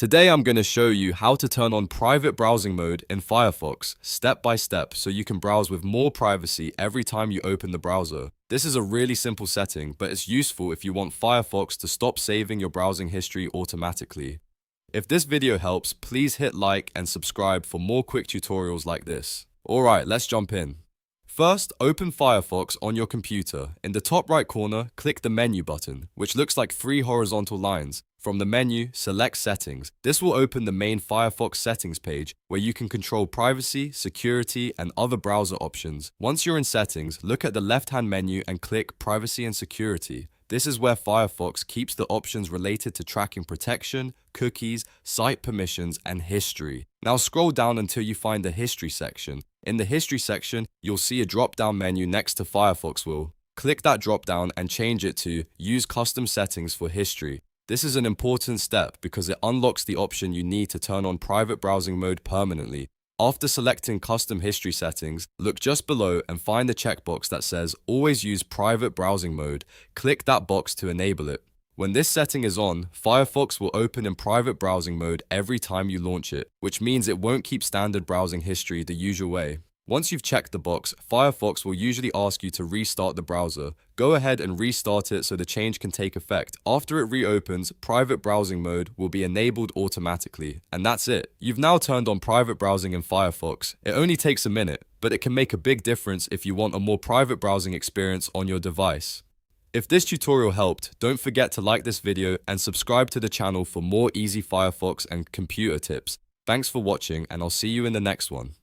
Today I'm going to show you how to turn on private browsing mode in Firefox step by step so you can browse with more privacy every time you open the browser. This is a really simple setting, but it's useful if you want Firefox to stop saving your browsing history automatically. If this video helps, please hit like and subscribe for more quick tutorials like this. Alright, let's jump in. First, open Firefox on your computer. In the top right corner, click the menu button, which looks like three horizontal lines. From the menu, select Settings. This will open the main Firefox settings page, where you can control privacy, security, and other browser options. Once you're in Settings, look at the left-hand menu and click Privacy and Security. This is where Firefox keeps the options related to tracking protection, cookies, site permissions, and history. Now scroll down until you find the History section. In the History section, you'll see a drop-down menu next to Firefox will. Click that drop-down and change it to Use Custom Settings for History. This is an important step because it unlocks the option you need to turn on private browsing mode permanently. After selecting Custom History Settings, look just below and find the checkbox that says Always use private browsing mode. Click that box to enable it. When this setting is on, Firefox will open in private browsing mode every time you launch it, which means it won't keep standard browsing history the usual way. Once you've checked the box, Firefox will usually ask you to restart the browser. Go ahead and restart it so the change can take effect. After it reopens, private browsing mode will be enabled automatically. And that's it. You've now turned on private browsing in Firefox. It only takes a minute, but it can make a big difference if you want a more private browsing experience on your device. If this tutorial helped, don't forget to like this video and subscribe to the channel for more easy Firefox and computer tips. Thanks for watching, and I'll see you in the next one.